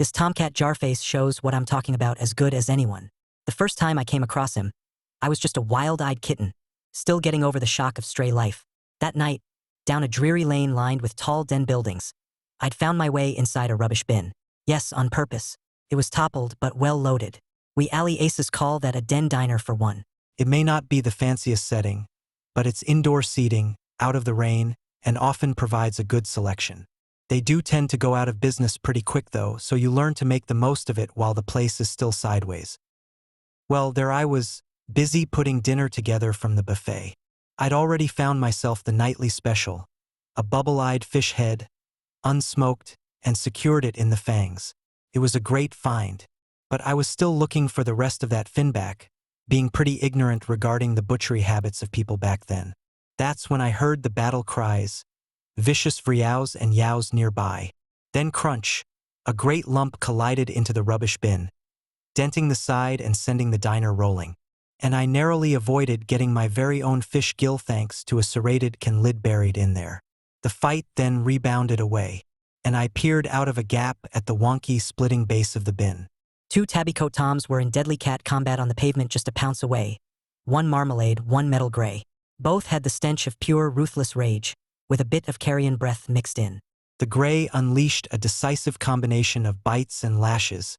This tomcat Jarface shows what I'm talking about as good as anyone. The first time I came across him, I was just a wild-eyed kitten, still getting over the shock of stray life. That night, down a dreary lane lined with tall den buildings, I'd found my way inside a rubbish bin. Yes, on purpose. It was toppled but well loaded. We alley aces call that a den diner for one. It may not be the fanciest setting, but it's indoor seating, out of the rain, and often provides a good selection. They do tend to go out of business pretty quick though, so you learn to make the most of it while the place is still sideways. Well, there I was, busy putting dinner together from the buffet. I'd already found myself the nightly special, a bubble-eyed fish head, unsmoked, and secured it in the fangs. It was a great find, but I was still looking for the rest of that finback, being pretty ignorant regarding the butchery habits of people back then. That's when I heard the battle cries, vicious vryows and yows nearby. Then crunch, a great lump collided into the rubbish bin, denting the side and sending the diner rolling. And I narrowly avoided getting my very own fish gill thanks to a serrated can lid buried in there. The fight then rebounded away, and I peered out of a gap at the wonky splitting base of the bin. Two tabby-coat toms were in deadly cat combat on the pavement just a pounce away. One marmalade, one metal gray. Both had the stench of pure, ruthless rage, with a bit of carrion breath mixed in. The gray unleashed a decisive combination of bites and lashes,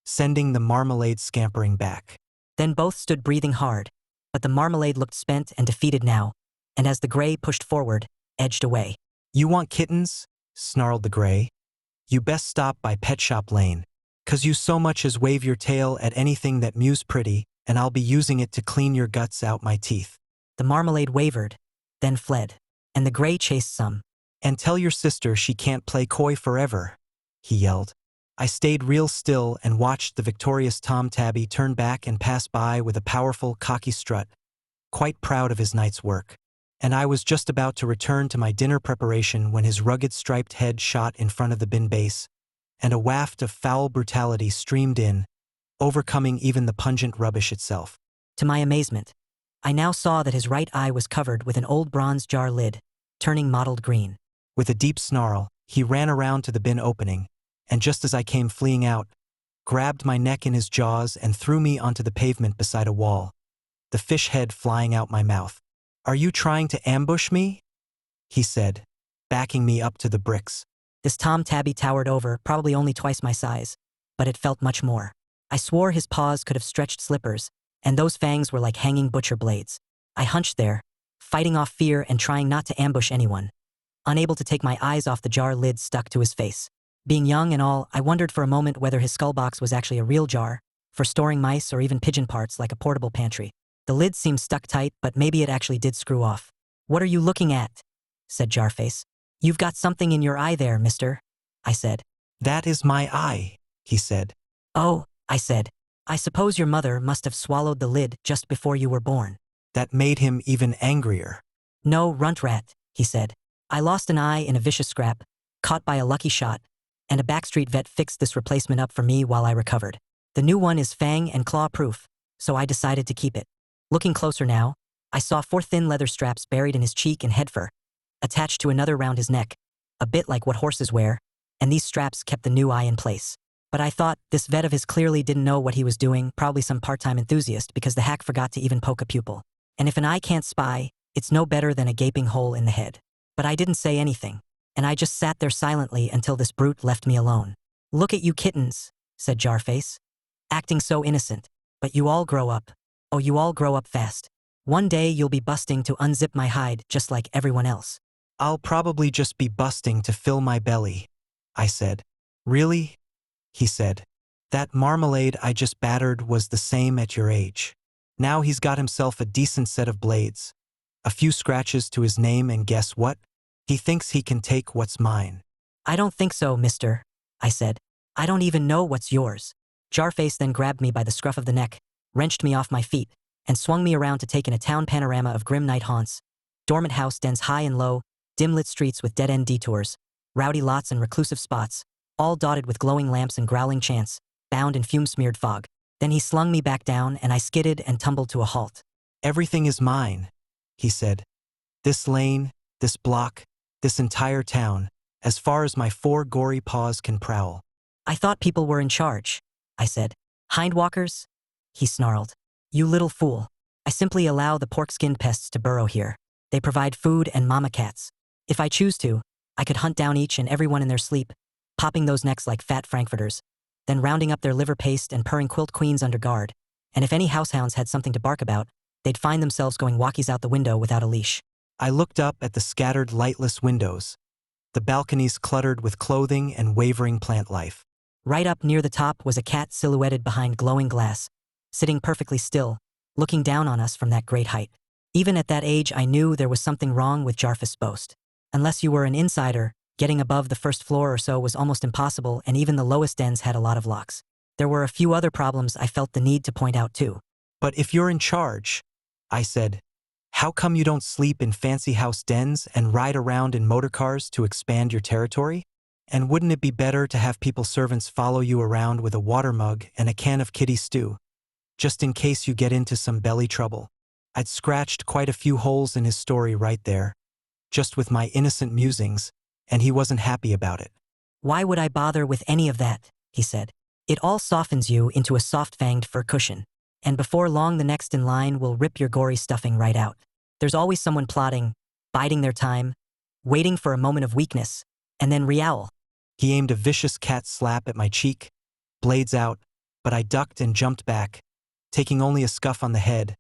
sending the marmalade scampering back. Then both stood breathing hard, but the marmalade looked spent and defeated now, and as the gray pushed forward, edged away. "You want kittens?" snarled the gray. "You best stop by Pet Shop Lane, 'cause you so much as wave your tail at anything that mews pretty, and I'll be using it to clean your guts out my teeth." The marmalade wavered, then fled, and the gray chased some. "And tell your sister she can't play coy forever," he yelled. I stayed real still and watched the victorious Tom Tabby turn back and pass by with a powerful, cocky strut, quite proud of his night's work. And I was just about to return to my dinner preparation when his rugged striped head shot in front of the bin base, and a waft of foul brutality streamed in, overcoming even the pungent rubbish itself. To my amazement, I now saw that his right eye was covered with an old bronze jar lid, turning mottled green. With a deep snarl, he ran around to the bin opening, and just as I came fleeing out, grabbed my neck in his jaws and threw me onto the pavement beside a wall, the fish head flying out my mouth. "Are you trying to ambush me?" he said, backing me up to the bricks. This Tom Tabby towered over, probably only twice my size, but it felt much more. I swore his paws could have stretched slippers, and those fangs were like hanging butcher blades. I hunched there, fighting off fear and trying not to ambush anyone, unable to take my eyes off the jar lid stuck to his face. Being young and all, I wondered for a moment whether his skull box was actually a real jar, for storing mice or even pigeon parts like a portable pantry. The lid seemed stuck tight, but maybe it actually did screw off. "What are you looking at?" said Jarface. "You've got something in your eye there, mister," I said. "That is my eye," he said. "Oh," I said. "I suppose your mother must have swallowed the lid just before you were born." That made him even angrier. "No, runt rat," he said. "I lost an eye in a vicious scrap, caught by a lucky shot, and a backstreet vet fixed this replacement up for me while I recovered. The new one is fang and claw proof, so I decided to keep it." Looking closer now, I saw 4 thin leather straps buried in his cheek and head fur, attached to another round his neck, a bit like what horses wear, and these straps kept the new eye in place. But I thought, this vet of his clearly didn't know what he was doing, probably some part-time enthusiast, because the hack forgot to even poke a pupil. And if an eye can't spy, it's no better than a gaping hole in the head. But I didn't say anything, and I just sat there silently until this brute left me alone. "Look at you kittens," said Jarface, "acting so innocent. But you all grow up. Oh, you all grow up fast. One day you'll be busting to unzip my hide just like everyone else." "I'll probably just be busting to fill my belly," I said. "Really?" he said. "That marmalade I just battered was the same at your age. Now he's got himself a decent set of blades, a few scratches to his name, and guess what? He thinks he can take what's mine." "I don't think so, mister," I said. "I don't even know what's yours." Jarface then grabbed me by the scruff of the neck, wrenched me off my feet, and swung me around to take in a town panorama of grim night haunts, dormant house dens high and low, dim-lit streets with dead-end detours, rowdy lots and reclusive spots, all dotted with glowing lamps and growling chants, bound in fume-smeared fog. Then he slung me back down, and I skidded and tumbled to a halt. "Everything is mine," he said. "This lane, this block, this entire town, as far as my 4 gory paws can prowl. I thought people were in charge, I said. Hindwalkers? He snarled. You little fool. I simply allow the pork-skinned pests to burrow here. They provide food and mama cats. If I choose to, I could hunt down each and every one in their sleep, popping those necks like fat frankfurters, then rounding up their liver paste and purring quilt queens under guard. And if any househounds had something to bark about, they'd find themselves going walkies out the window without a leash. I looked up at the scattered lightless windows, the balconies cluttered with clothing and wavering plant life. Right up near the top was a cat silhouetted behind glowing glass, sitting perfectly still, looking down on us from that great height. Even at that age, I knew there was something wrong with Jarvis' boast. Unless you were an insider, getting above the first floor or so was almost impossible, and even the lowest dens had a lot of locks. There were a few other problems I felt the need to point out too. But if you're in charge, I said, how come you don't sleep in fancy house dens and ride around in motorcars to expand your territory? And wouldn't it be better to have people servants follow you around with a water mug and a can of kitty stew, just in case you get into some belly trouble? I'd scratched quite a few holes in his story right there, just with my innocent musings, and he wasn't happy about it. Why would I bother with any of that? He said. It all softens you into a soft-fanged fur cushion, and before long the next in line will rip your gory stuffing right out. There's always someone plotting, biding their time, waiting for a moment of weakness, and then reowl. He aimed a vicious cat slap at my cheek, blades out, but I ducked and jumped back, taking only a scuff on the head,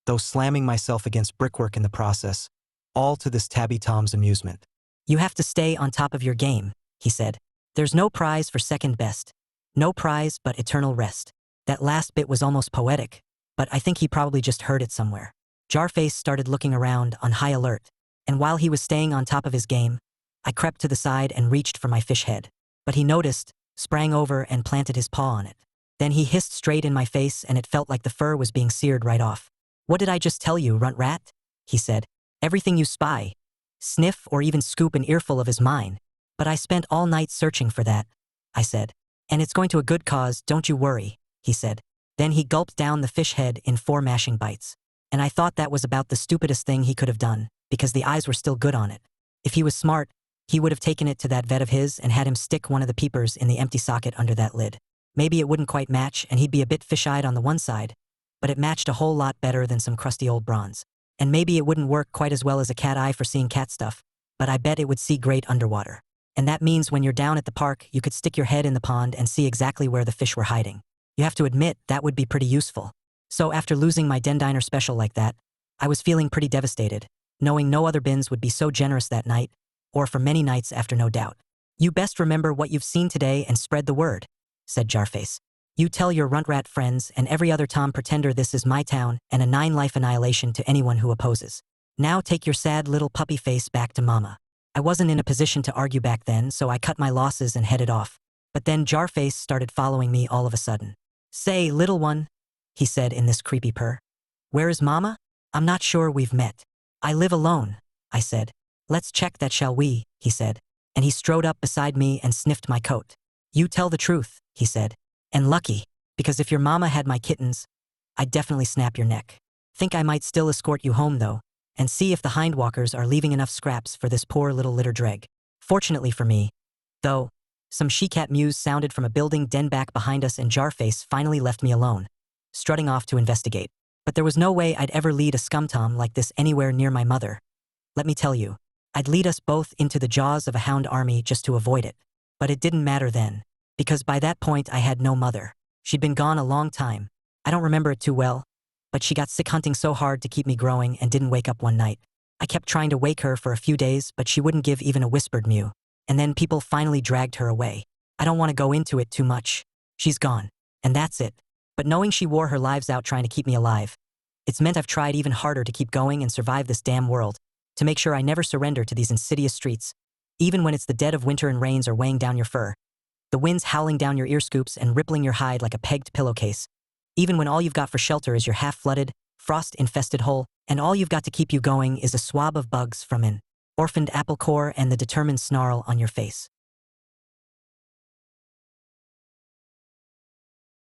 though slamming myself against brickwork in the process, all to this Tabby Tom's amusement. You have to stay on top of your game, he said. There's no prize for second best. No prize but eternal rest. That last bit was almost poetic, but I think he probably just heard it somewhere. Jarface started looking around on high alert, and while he was staying on top of his game, I crept to the side and reached for my fish head. But he noticed, sprang over and planted his paw on it. Then he hissed straight in my face and it felt like the fur was being seared right off. What did I just tell you, runt rat? He said. Everything you spy, sniff or even scoop an earful of is mine. But I spent all night searching for that, I said. And it's going to a good cause, don't you worry, he said. Then he gulped down the fish head in 4 mashing bites. And I thought that was about the stupidest thing he could have done, because the eyes were still good on it. If he was smart, he would have taken it to that vet of his and had him stick one of the peepers in the empty socket under that lid. Maybe it wouldn't quite match and he'd be a bit fish-eyed on the one side, but it matched a whole lot better than some crusty old bronze. And maybe it wouldn't work quite as well as a cat eye for seeing cat stuff, but I bet it would see great underwater. And that means when you're down at the park, you could stick your head in the pond and see exactly where the fish were hiding. You have to admit, that would be pretty useful. So after losing my Den Diner special like that, I was feeling pretty devastated, knowing no other bins would be so generous that night, or for many nights after no doubt. You best remember what you've seen today and spread the word, said Jarface. You tell your runtrat friends and every other Tom pretender this is my town and a 9-life annihilation to anyone who opposes. Now take your sad little puppy face back to mama. I wasn't in a position to argue back then, so I cut my losses and headed off. But then Jarface started following me all of a sudden. Say, little one, he said in this creepy purr. Where is mama? I'm not sure we've met. I live alone, I said. Let's check that, shall we, he said. And he strode up beside me and sniffed my coat. You tell the truth, he said. And lucky, because if your mama had my kittens, I'd definitely snap your neck. Think I might still escort you home though, and see if the hindwalkers are leaving enough scraps for this poor little litter dreg. Fortunately for me, though, some she-cat mews sounded from a building den back behind us and Jarface finally left me alone, strutting off to investigate. But there was no way I'd ever lead a scumtom like this anywhere near my mother. Let me tell you, I'd lead us both into the jaws of a hound army just to avoid it. But it didn't matter then, because by that point I had no mother. She'd been gone a long time. I don't remember it too well, but she got sick hunting so hard to keep me growing and didn't wake up one night. I kept trying to wake her for a few days, but she wouldn't give even a whispered mew. And then people finally dragged her away. I don't want to go into it too much. She's gone. And that's it. But knowing she wore her lives out trying to keep me alive, it's meant I've tried even harder to keep going and survive this damn world, to make sure I never surrender to these insidious streets, even when it's the dead of winter and rains are weighing down your fur, the winds howling down your ear scoops and rippling your hide like a pegged pillowcase, even when all you've got for shelter is your half-flooded, frost-infested hole, and all you've got to keep you going is a swab of bugs from an orphaned apple core and the determined snarl on your face.